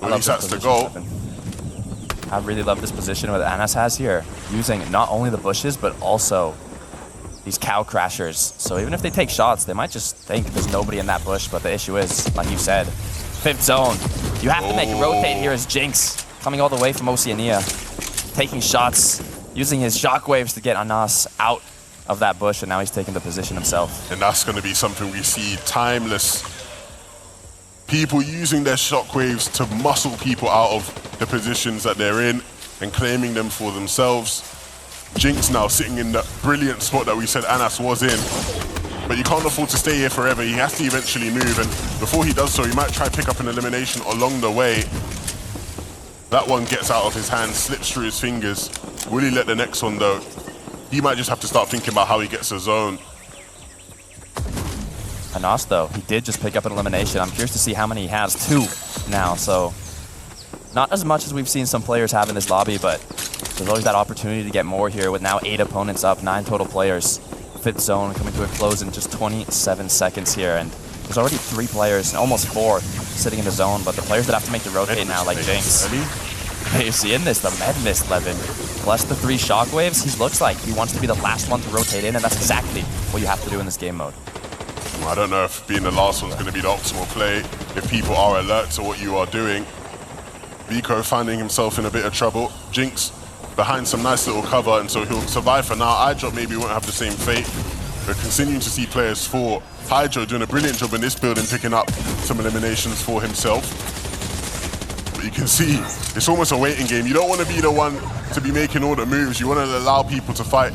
At least that's the goal. I really love this position that Anas has here, using not only the bushes, but also these cow crashers. So even if they take shots, they might just think there's nobody in that bush, but the issue is, like you said, 5th zone. You have to make it rotate here as Jinx, coming all the way from Oceania, taking shots, using his shockwaves to get Anas out of that bush, and now he's taking the position himself. And that's going to be something we see timeless. People using their shockwaves to muscle people out of the positions that they're in and claiming them for themselves. Jinx now sitting in that brilliant spot that we said Anas was in. But you can't afford to stay here forever. He has to eventually move, and before he does so, he might try to pick up an elimination along the way. That one gets out of his hands, slips through his fingers. Will he let the next one though? He might just have to start thinking about how he gets a zone. Anas, though, he did just pick up an elimination. I'm curious to see how many he has. 2 now, so not as much as we've seen some players have in this lobby, but there's always that opportunity to get more here with now 8 opponents up, 9 total players. 5th zone coming to a close in just 27 seconds here, and there's already 3 players, and almost 4, sitting in the zone, but the players that have to make the rotate now, like Jinx. You see in this, the med mist, Levin, plus the 3 shockwaves, he looks like he wants to be the last one to rotate in, and that's exactly what you have to do in this game mode. I don't know if being the last one's going to be the optimal play, if people are alert to what you are doing. Vico finding himself in a bit of trouble. Jinx behind some nice little cover, and so he'll survive for now. iDrop maybe won't have the same fate. We're continuing to see players for Hydro doing a brilliant job in this build and picking up some eliminations for himself. But you can see, it's almost a waiting game. You don't want to be the one to be making all the moves. You want to allow people to fight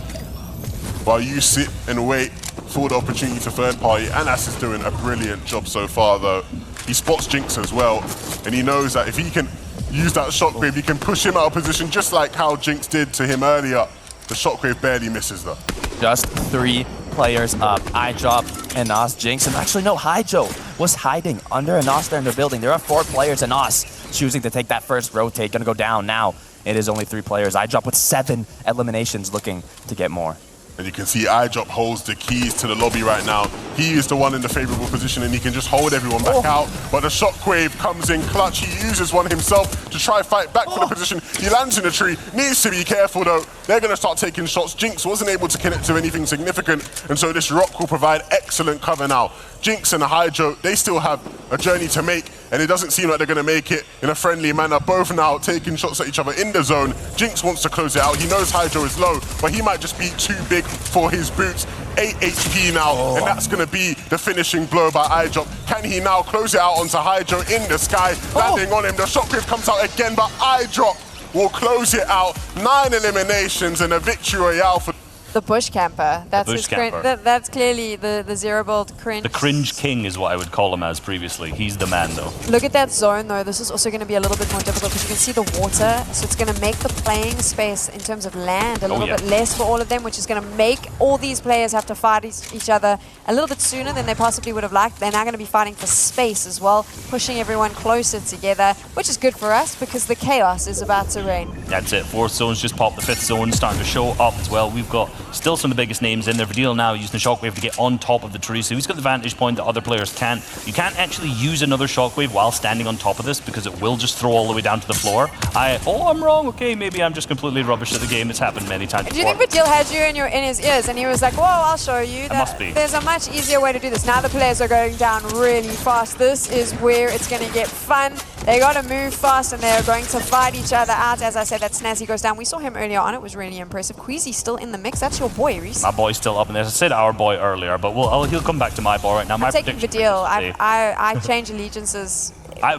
while you sit and wait for the opportunity to third party. Anas is doing a brilliant job so far though. He spots Jinx as well, and he knows that if he can use that shockwave, he can push him out of position just like how Jinx did to him earlier. The shockwave barely misses though. Just 3 players up. iDrop, Anas, Jinx, and actually no, Hydro was hiding under Anas there in the building. There are 4 players, Anas choosing to take that first rotate, gonna go down now. It is only 3 players. iDrop with 7 eliminations, looking to get more. And you can see iDrop holds the keys to the lobby right now. He is the one in the favorable position, and he can just hold everyone back out. But the shockwave comes in clutch. He uses one himself to try fight back for the position. He lands in a tree. Needs to be careful though. They're going to start taking shots. Jinx wasn't able to connect to anything significant, and so this rock will provide excellent cover now. Jinx and Hydro, they still have a journey to make, and it doesn't seem like they're going to make it in a friendly manner. Both now taking shots at each other in the zone. Jinx wants to close it out. He knows Hydro is low, but he might just be too big for his boots. 8 HP now, and that's going to be the finishing blow by iDrop. Can he now close it out onto Hydro in the sky, landing on him? The shockwave comes out again, but iDrop will close it out. 9 eliminations and a victory royale for the bush camper. That's bush his camper. That's clearly the zero-build cringe. The cringe king is what I would call him as previously. He's the man though. Look at that zone though. This is also going to be a little bit more difficult because you can see the water, so it's going to make the playing space in terms of land a little bit less for all of them, which is going to make all these players have to fight each other a little bit sooner than they possibly would have liked. They're now going to be fighting for space as well, pushing everyone closer together, which is good for us because the chaos is about to reign. That's it. 4th zone's just popped. The 5th zone starting to show up as well. We've got still some of the biggest names in there. Vidil now using the shockwave to get on top of the tree, so he's got the vantage point that other players can't. You can't actually use another shockwave while standing on top of this because it will just throw all the way down to the floor. I'm wrong. Okay, maybe I'm just completely rubbish at the game. It's happened many times before. Do you think Vidil had you in his ears and he was like, whoa, I'll show you. That must be. There's a much easier way to do this. Now the players are going down really fast. This is where it's going to get fun. They got to move fast and they're going to fight each other out. As I said, that Snazzy goes down. We saw him earlier on. It was really impressive. Queasy still in the mix. That's your boy, Reese. My boy's still up in there. I said our boy earlier, but he'll come back to my boy right now. I'm taking Vidil. I change allegiances.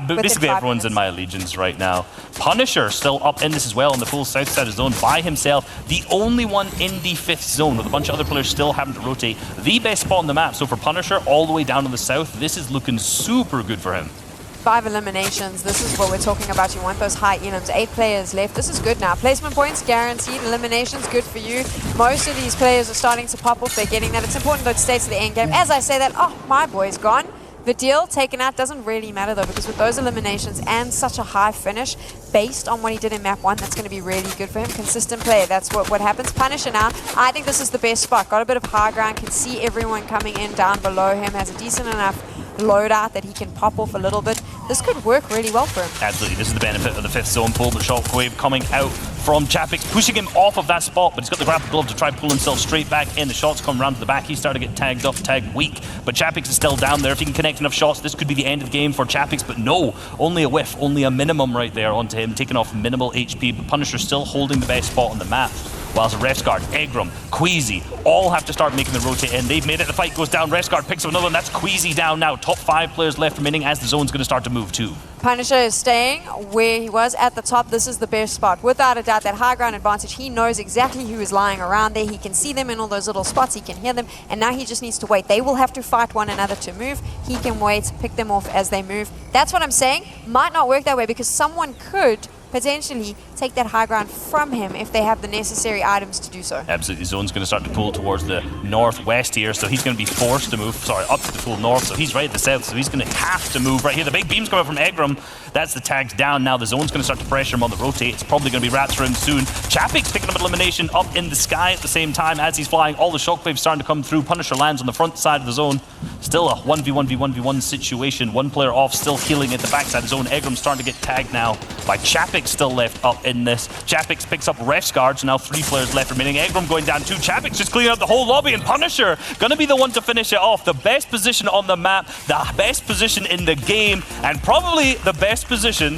Basically everyone's in my allegiance right now. Punisher still up in this as well in the full south side of zone by himself. The only one in the 5th zone with a bunch of other players still having to rotate. The best spot on the map. So for Punisher all the way down to the south, this is looking super good for him. 5 eliminations. This is what we're talking about. You want those high elims. 8 players left. This is good now. Placement points guaranteed. Eliminations good for you. Most of these players are starting to pop off. They're getting that. It's important though to stay to the end game. As I say that, my boy's gone. Vidil taken out doesn't really matter though, because with those eliminations and such a high finish based on what he did in map 1, that's going to be really good for him. Consistent play, that's what happens. Punisher now, I think this is the best spot. Got a bit of high ground, can see everyone coming in down below him, has a decent enough loadout that he can pop off a little bit. This could work really well for him. Absolutely, this is the benefit of the 5th zone pull, but Shockwave coming out from Chapix, pushing him off of that spot, but he's got the grapple glove to try and pull himself straight back in. The shots come round to the back. He's starting to get tagged up, tagged weak, but Chapix is still down there. If he can connect enough shots, this could be the end of the game for Chapix, but no, only a whiff, only a minimum right there onto him, taking off minimal HP, but Punisher still holding the best spot on the map. Whilst Refsguard, Egram, Queasy all have to start making the rotate in. They've made it. The fight goes down. Refsguard picks up another one. That's Queasy down now. Top 5 players left remaining as the zone's going to start to move too. Punisher is staying where he was at the top. This is the best spot. Without a doubt, that high ground advantage, he knows exactly who is lying around there. He can see them in all those little spots. He can hear them. And now he just needs to wait. They will have to fight one another to move. He can wait, pick them off as they move. That's what I'm saying. Might not work that way because someone could potentially take that high ground from him if they have the necessary items to do so. Absolutely, the zone's going to start to pull towards the northwest here, so he's going to be forced to move, up to the full north, so he's right at the south, so he's going to have to move right here. The big beam's coming from Egram. That's the tags down now. The zone's going to start to pressure him on the rotate. It's probably going to be rats for him soon. Chapix picking up elimination up in the sky at the same time as he's flying. All the shockwaves starting to come through. Punisher lands on the front side of the zone. Still a 1v1v1v1 situation. One player off, still healing at the backside of the zone. Egram's starting to get tagged now by Chapix still left up in this. Chapix picks up Refsguard, so now 3 players left remaining. Egram going down 2. Chapix just clearing up the whole lobby, and Punisher gonna be the one to finish it off. The best position on the map, the best position in the game, and probably the best position.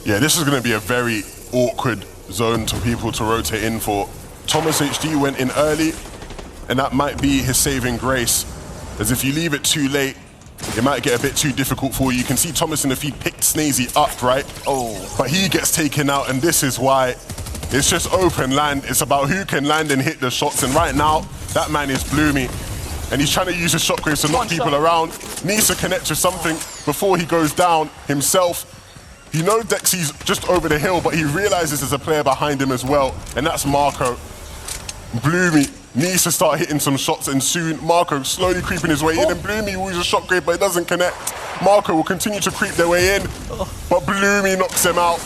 Yeah, this is gonna be a very awkward zone for people to rotate in for. Thomas HD went in early, and that might be his saving grace, as if you leave it too late, it might get a bit too difficult for you. You can see Thomas in the feed picked Snazy up, right? Oh. But he gets taken out, and this is why it's just open land. It's about who can land and hit the shots, and right now, that man is Bloomy. And he's trying to use his shockwaves to knock people around. Needs to connect to something before he goes down himself. He knows Dexy's just over the hill, but he realizes there's a player behind him as well, and that's Marco. Bloomy needs to start hitting some shots, and soon Marco slowly creeping his way in, and Bloomy will use a shockwave, but it doesn't connect. Marco will continue to creep their way in, but Bloomy knocks him out.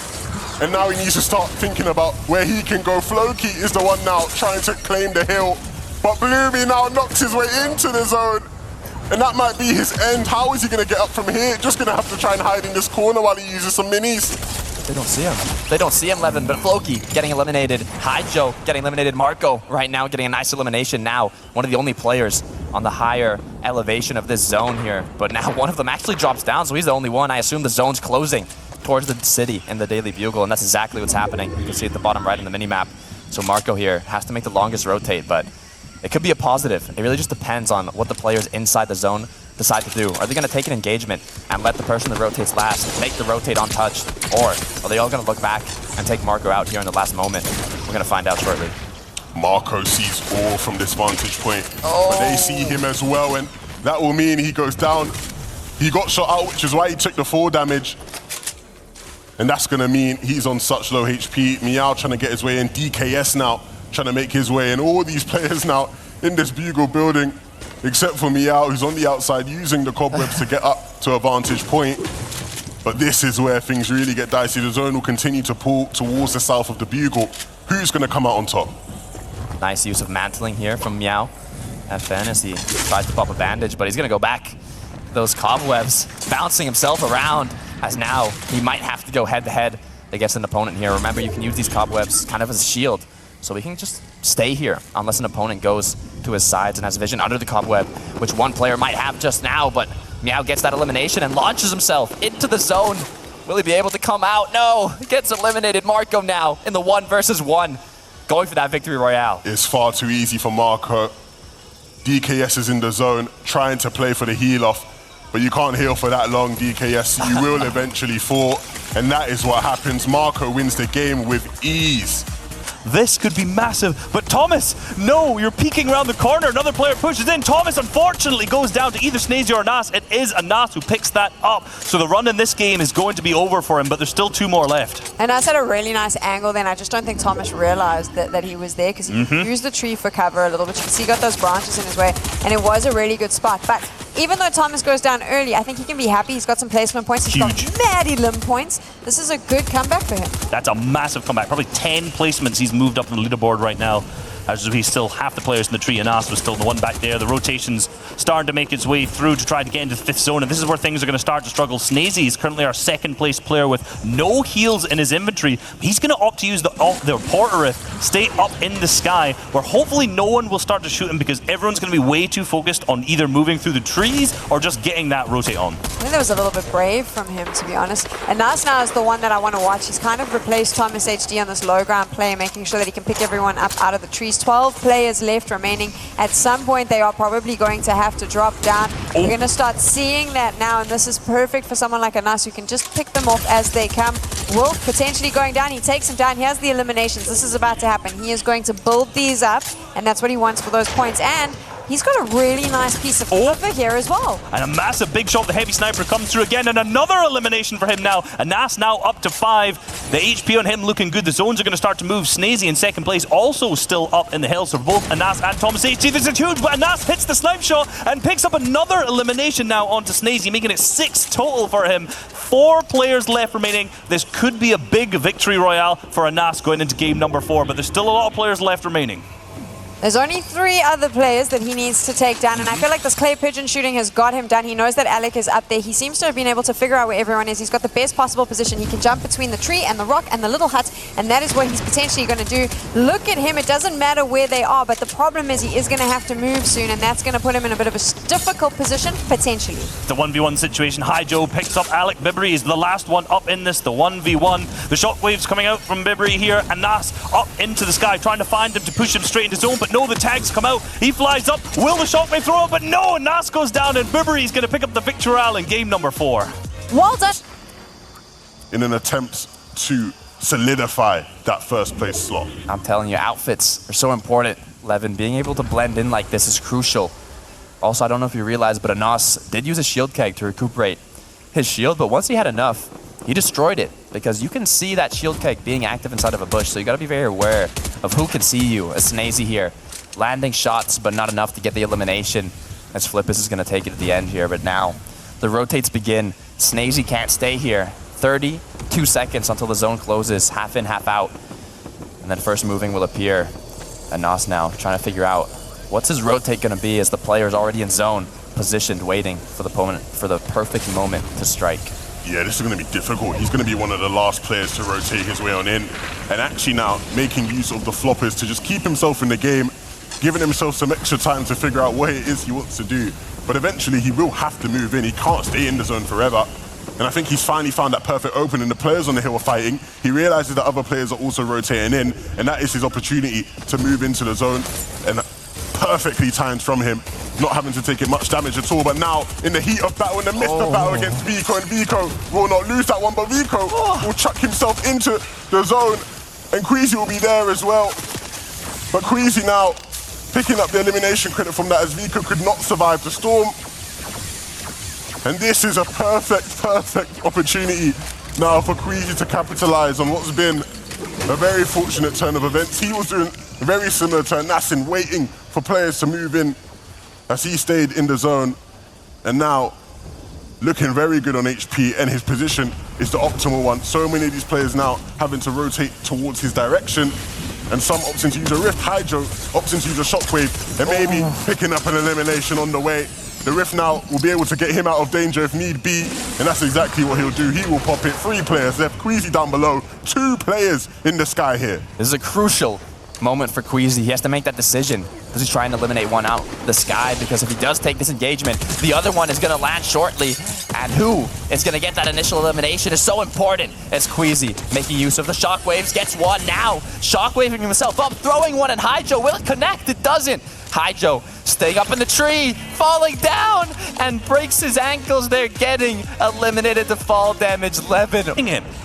And now he needs to start thinking about where he can go. Floki is the one now trying to claim the hill, but Bloomy now knocks his way into the zone. And that might be his end. How is he going to get up from here? Just going to have to try and hide in this corner while he uses some minis. They don't see him. They don't see him, Levin, but Floki getting eliminated. Hijo getting eliminated. Marco right now getting a nice elimination now. One of the only players on the higher elevation of this zone here. But now one of them actually drops down, so he's the only one. I assume the zone's closing towards the city in the Daily Bugle, and that's exactly what's happening. You can see at the bottom right in the minimap. So Marco here has to make the longest rotate, but it could be a positive. It really just depends on what the players inside the zone decide to do. Are they going to take an engagement and let the person that rotates last make the rotate untouched? Or are they all going to look back and take Marco out here in the last moment? We're going to find out shortly. Marco sees all from this vantage point, but they see him as well, and that will mean he goes down. He got shot out, which is why he took the 4 damage. And that's going to mean he's on such low HP. Meow trying to get his way in. DKS now trying to make his way in. All these players now in this Bugle building, except for Meow, who's on the outside using the cobwebs to get up to a vantage point. But this is where things really get dicey. The zone will continue to pull towards the south of the Bugle. Who's going to come out on top? Nice use of mantling here from Meow. FN as he tries to pop a bandage, but he's going to go back. Those cobwebs bouncing himself around, as now he might have to go head-to-head against an opponent here. Remember, you can use these cobwebs kind of as a shield, so he can just stay here unless an opponent goes to his sides and has vision under the cobweb, which one player might have just now, but Meow gets that elimination and launches himself into the zone. Will he be able to come out? No, he gets eliminated. Marco now in the 1 versus 1, going for that victory royale. It's far too easy for Marco. DKS is in the zone, trying to play for the heal off, but you can't heal for that long, DKS. You will eventually fall, and that is what happens. Marco wins the game with ease. This could be massive, but Thomas, no, you're peeking around the corner. Another player pushes in. Thomas, unfortunately, goes down to either Snazy or Nas. It is Anas who picks that up. So the run in this game is going to be over for him, but there's still 2 more left. And Nas had a really nice angle then. I just don't think Thomas realized that he was there because he used the tree for cover a little bit. You can see he got those branches in his way, and it was a really good spot. But even though Thomas goes down early, I think he can be happy. He's got some placement points. He's got mad limb points. This is a good comeback for him. That's a massive comeback. Probably 10 placements he's moved up on the leaderboard right now. as we still half the players in the tree, and Anas was still the one back there. The rotation's starting to make its way through to try to get into the 5th zone, and this is where things are going to start to struggle. Snazy is currently our 2nd place player with no heals in his inventory. He's going to opt to use the Porter Rift, stay up in the sky, where hopefully no one will start to shoot him because everyone's going to be way too focused on either moving through the trees or just getting that rotate on. I think that was a little bit brave from him, to be honest. And Nas now is the one that I want to watch. He's kind of replaced Thomas HD on this low ground play, making sure that he can pick everyone up out of the trees. 12 players left remaining. At some point, they are probably going to have to drop down. We're going to start seeing that now, and this is perfect for someone like Anas who can just pick them off as they come. Wolf potentially going down. He takes him down. He has the eliminations. This is about to happen. He is going to build these up, and that's what he wants for those points. And he's got a really nice piece of cover here as well. And a massive big shot. The heavy sniper comes through again, and another elimination for him now. Anas now up to 5. The HP on him looking good. The zones are going to start to move. Snazy in 2nd place, also still up in the hills. So both Anas and Thomas HD. This is huge, but Anas hits the snipe shot and picks up another elimination now onto Snazy, making it 6 total for him. 4 players left remaining. This could be a big victory royale for Anas going into game number 4, but there's still a lot of players left remaining. There's only 3 other players that he needs to take down, and I feel like this clay pigeon shooting has got him done. He knows that Alec is up there. He seems to have been able to figure out where everyone is. He's got the best possible position. He can jump between the tree and the rock and the little hut, and that is what he's potentially going to do. Look at him. It doesn't matter where they are, but the problem is he is going to have to move soon, and that's going to put him in a bit of a difficult position, potentially. The 1v1 situation. Hijo picks up Alec. Bibri is the last one up in this, the 1v1. The shockwaves coming out from Bibri here, and Nas up into the sky, trying to find him to push him straight into zone, but no, the tags come out. He flies up. Will the shockwave throw up? But no, Nas goes down, and Bibri is going to pick up the victory royale in game number 4. Well done. In an attempt to solidify that 1st place slot. I'm telling you, outfits are so important, Levin. Being able to blend in like this is crucial. Also, I don't know if you realize, but Anas did use a shield keg to recuperate his shield, but once he had enough, he destroyed it, because you can see that shield keg being active inside of a bush, so you got to be very aware of who can see you. A Snazy here, landing shots, but not enough to get the elimination, as Flippus is going to take it at the end here. But now, the rotates begin. Snazy can't stay here. 32 seconds until the zone closes, half in, half out. And then first moving will appear. Anas now trying to figure out what's his rotate going to be, as the player is already in zone, positioned, waiting for the perfect moment to strike. Yeah, this is going to be difficult. He's going to be one of the last players to rotate his way on in, and actually now making use of the floppers to just keep himself in the game, giving himself some extra time to figure out what it is he wants to do. But eventually he will have to move in. He can't stay in the zone forever. And I think he's finally found that perfect opening. The players on the hill are fighting. He realizes that other players are also rotating in, and that is his opportunity to move into the zone. And perfectly timed from him, not having to take it much damage at all. But now, in the heat of battle, in the midst of battle against Vico, and Vico will not lose that one, but Vico will chuck himself into the zone, and Queasy will be there as well. But Queasy now picking up the elimination credit from that, as Vico could not survive the storm. And this is a perfect opportunity now for Queasy to capitalize on what's been a very fortunate turn of events. He was doing a very similar to Nassin, waiting for players to move in as he stayed in the zone. And now, looking very good on HP, and his position is the optimal one. So many of these players now having to rotate towards his direction, and some opting to use a Rift. Hydro opting to use a Shockwave, and maybe picking up an elimination on the way. The Rift now will be able to get him out of danger if need be, and that's exactly what he'll do. He will pop it. 3 players left. Queasy down below. 2 players in the sky here. This is a crucial moment for Queasy. He has to make that decision. Does he try and eliminate one out the sky? Because if he does take this engagement, the other one is going to land shortly. And who is going to get that initial elimination is so important, as Queasy making use of the shockwaves, gets one now. Shockwaving himself up, throwing one, and Hydro will it connect? It doesn't. Hydro staying up in the tree, falling down, and breaks his ankles there, getting eliminated to fall damage. Levin.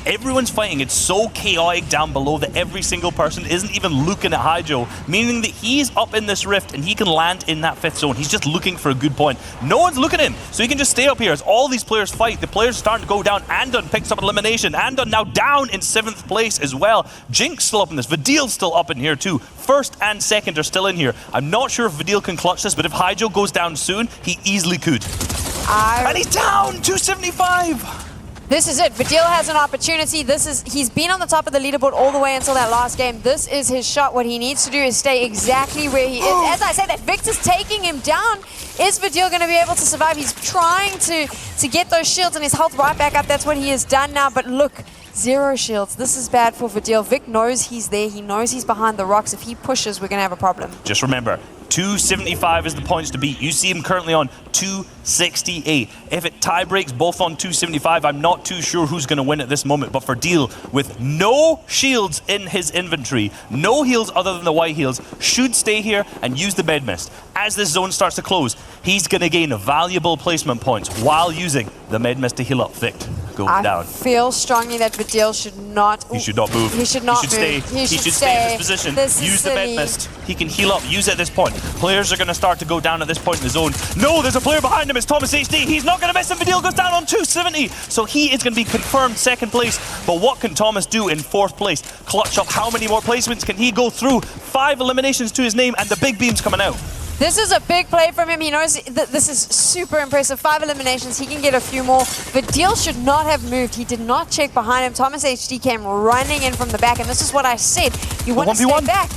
Everyone's fighting. It's so chaotic down below that every single person isn't even looking at Hydro, meaning that he's up in this rift and he can land in that 5th zone. He's just looking for a good point. No one's looking at him, so he can just stay up here as all these players fight. The players are starting to go down. Andon picks up an elimination. Andon now down in 7th place as well. Jinx still up in this. Vidil's still up in here too. 1st and 2nd are still in here. I'm not sure if Vidil can clutch this, but if Hydro goes down soon, he easily could. And he's down 275. This is it. Vidil has an opportunity. He's been on the top of the leaderboard all the way until that last game. This is his shot. What he needs to do is stay exactly where he is. As I said, that Victor's taking him down. Is Vidil going to be able to survive? He's trying to get those shields and his health right back up. That's what he has done now. But look, 0 shields. This is bad for Vidil. Vic knows he's there. He knows he's behind the rocks. If he pushes, we're going to have a problem. Just remember, 275 is the points to beat. You see him currently on 268. If it tie breaks both on 275, I'm not too sure who's going to win at this moment. But for Deal, with no shields in his inventory, no heals other than the white heals, should stay here and use the med mist. As this zone starts to close, he's going to gain valuable placement points while using the med mist to heal up Vic. Goes down. I feel strongly that Vidil should not... He should not move. He should not move. He should stay in this position. Use the med mist. He can heal up. Use it at this point. Players are going to start to go down at this point in the zone. No, there's a player behind him. It's Thomas HD. He's not going to miss him. Vidil goes down on 270. So he is going to be confirmed second place. But what can Thomas do in fourth place? Clutch up how many more placements can he go through? 5 eliminations to his name and the big beam's coming out. This is a big play from him. He knows that this is super impressive. 5 eliminations. He can get a few more. Vidil should not have moved. He did not check behind him. Thomas HD came running in from the back. And this is what I said. You want to stay back.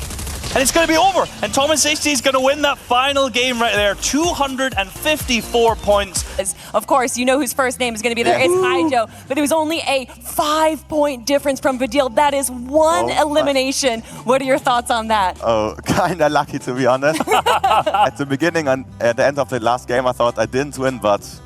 And it's going to be over. And Thomas HD is going to win that final game right there. 254 points. Of course, you know whose first name is going to be there. It's Haijo. But it was only a 5-point difference from Vidil. That is 1 elimination. What are your thoughts on that? Oh, kind of lucky, to be honest. At the beginning and at the end of the last game, I thought I didn't win, but